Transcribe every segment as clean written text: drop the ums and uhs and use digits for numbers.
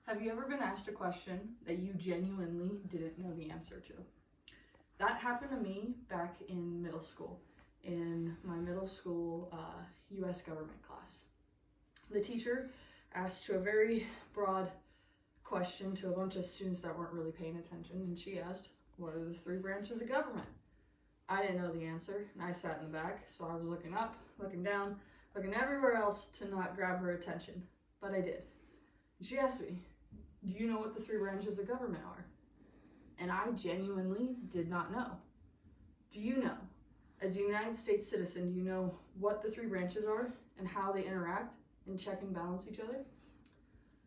Have you ever been asked a question that you genuinely didn't know the answer to? That happened to me back in middle school, in my middle school US government class. The teacher asked a very broad question to a bunch of students that weren't really paying attention, and she asked, what are the three branches of government? I didn't know the answer, and I sat in the back, so I was looking up, looking down, looking everywhere else to not grab her attention, but I did. And she asked me, do you know what the three branches of government are? And I genuinely did not know. Do you know? As a United States citizen, do you know what the three branches are and how they interact and check and balance each other?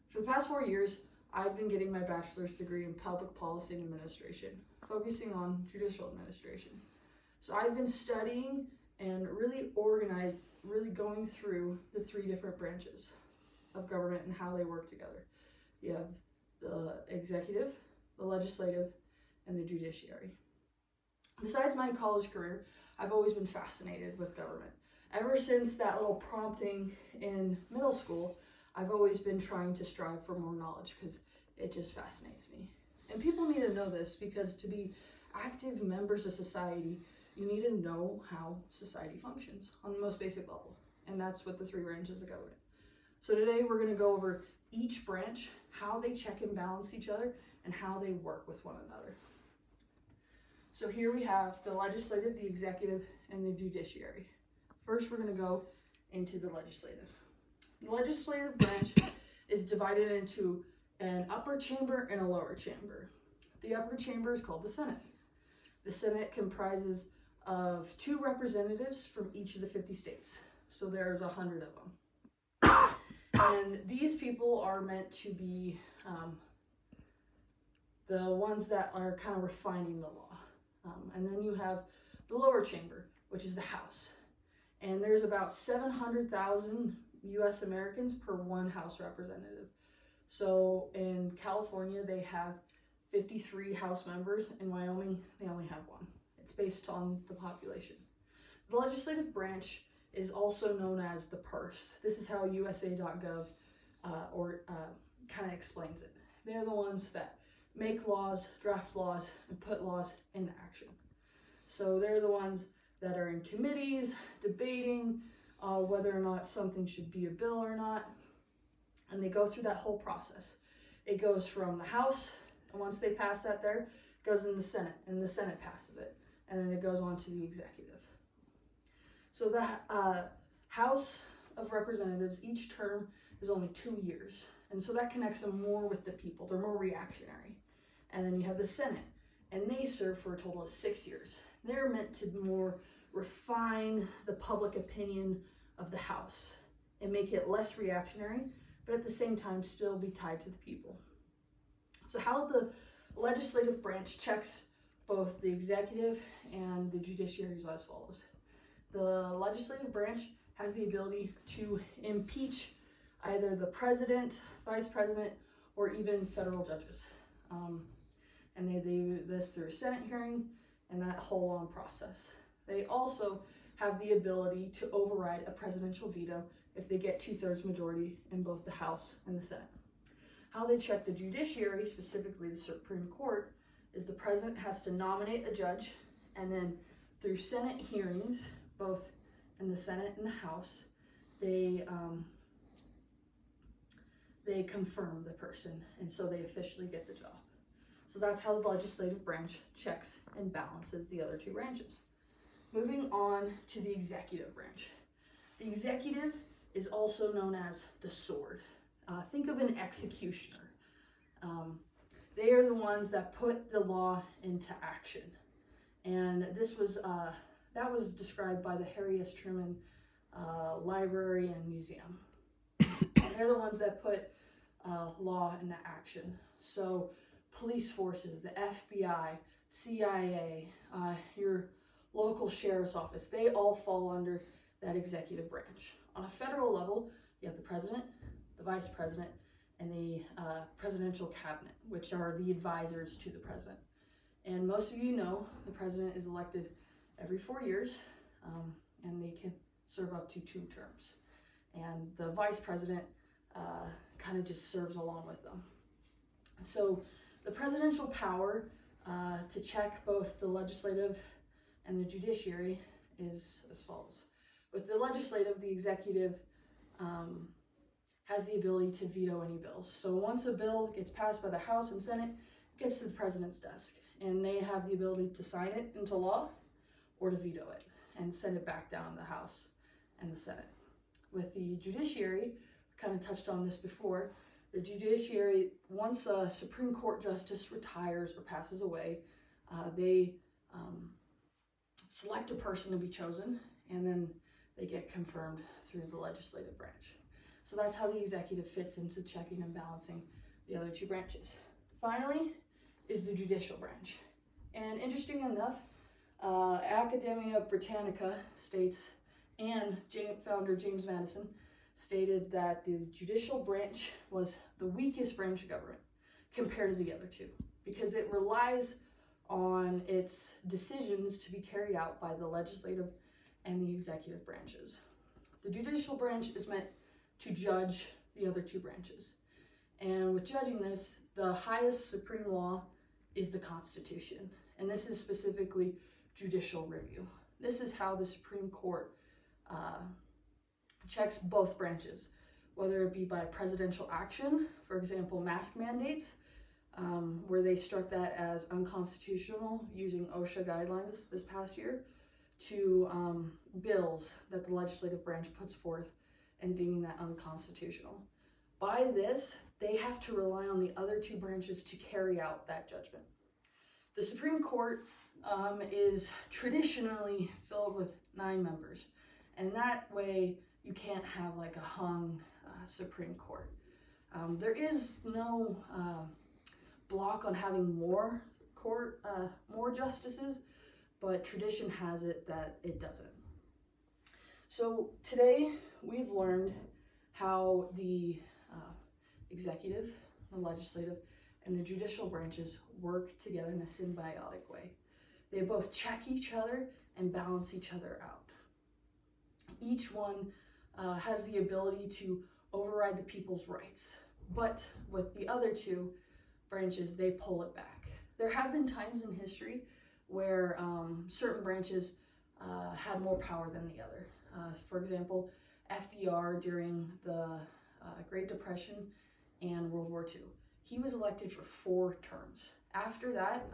For the past 4 years, I've been getting my bachelor's degree in public policy and administration, focusing on judicial administration. So I've been studying and really going through the three different branches of government and how they work together. You have the executive, the legislative, and the judiciary. Besides my college career, I've always been fascinated with government. Ever since that little prompting in middle school, I've always been trying to strive for more knowledge because it just fascinates me. And people need to know this because to be active members of society, you need to know how society functions on the most basic level. And that's what the three branches of government. So today we're going to go over each branch, how they check and balance each other, and how they work with one another. So here we have the legislative, the executive, and the judiciary. First, we're going to go into the legislative. The legislative branch is divided into an upper chamber and a lower chamber. The upper chamber is called the Senate. The Senate comprises of 2 representatives from each of the 50 states. So there's 100 of them. And these people are meant to be the ones that are kind of refining the law. And then you have the lower chamber, which is the House. And there's about 700,000 US Americans per 1 House representative. So in California, they have 53 House members. In Wyoming, they only have 1. It's based on the population. The legislative branch is also known as the purse. This is how USA.gov kind of explains it. They're the ones that make laws, draft laws, and put laws into action. So they're the ones that are in committees, debating whether or not something should be a bill or not. And they go through that whole process. It goes from the House, and once they pass that there, it goes in the Senate, and the Senate passes it. And then it goes on to the executive. So the House of Representatives, each term is only 2 years. And so that connects them more with the people. They're more reactionary. And then you have the Senate, and they serve for a total of 6 years. They're meant to more refine the public opinion of the House and make it less reactionary, but at the same time still be tied to the people. So how the legislative branch checks both the executive and the judiciary is as follows. The legislative branch has the ability to impeach either the president, vice president, or even federal judges. And they do this through a Senate hearing and that whole long process. They also have the ability to override a presidential veto if they get 2/3 majority in both the House and the Senate. How they check the judiciary, specifically the Supreme Court, is the president has to nominate a judge, and then through Senate hearings, both in the Senate and the House, they confirm the person, and so they officially get the job. So that's how the legislative branch checks and balances the other 2 branches. Moving on to the executive branch. The executive is also known as the sword. Think of an executioner. They are the ones that put the law into action. And this was that was described by the Harry S. Truman Library and Museum. And they're the ones that put law into action. So police forces, the FBI, CIA, your local sheriff's office, they all fall under that executive branch. On a federal level, you have the president, the vice president, and the presidential cabinet, which are the advisors to the president. And most of you know the president is elected every 4 years, and they can serve up to 2 terms. And the vice president kind of just serves along with them. So the presidential power to check both the legislative and the judiciary is as follows. With the legislative, the executive has the ability to veto any bills. So once a bill gets passed by the House and Senate, it gets to the president's desk, and they have the ability to sign it into law or to veto it and send it back down to the House and the Senate. With the judiciary, we kind of touched on this before, the judiciary, once a Supreme Court justice retires or passes away, they select a person to be chosen, and then they get confirmed through the legislative branch. So that's how the executive fits into checking and balancing the other two branches. Finally is the judicial branch. And interesting enough, Academia Britannica states, and founder James Madison stated that the judicial branch was the weakest branch of government compared to the other two, because it relies on its decisions to be carried out by the legislative and the executive branches. The judicial branch is meant to judge the other two branches. And with judging this, the highest supreme law is the Constitution. And this is specifically judicial review. This is how the Supreme Court checks both branches, whether it be by presidential action, for example, mask mandates, where they struck that as unconstitutional using OSHA guidelines this past year, to bills that the legislative branch puts forth and deeming that unconstitutional. By this, they have to rely on the other two branches to carry out that judgment. The Supreme Court is traditionally filled with 9 members, and that way you can't have like a hung Supreme Court. There is no block on having more justices, but tradition has it that it doesn't. So today we've learned how the executive, the legislative, and the judicial branches work together in a symbiotic way. They both check each other and balance each other out. Each one has the ability to override the people's rights, but with the other two branches, they pull it back. There have been times in history where certain branches had more power than the other. For example, FDR during the Great Depression and World War II. He was elected for 4 terms. After that,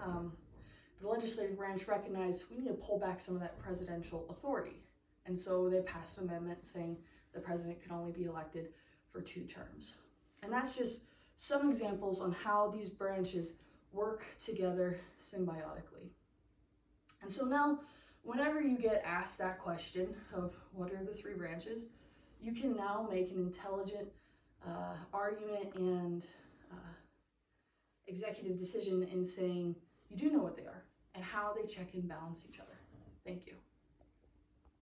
the legislative branch recognized we need to pull back some of that presidential authority. And so they passed an amendment saying the president could only be elected for 2 terms. And that's just some examples on how these branches work together symbiotically. And so now, whenever you get asked that question of what are the 3 branches, you can now make an intelligent argument and executive decision in saying you do know what they are and how they check and balance each other. Thank you.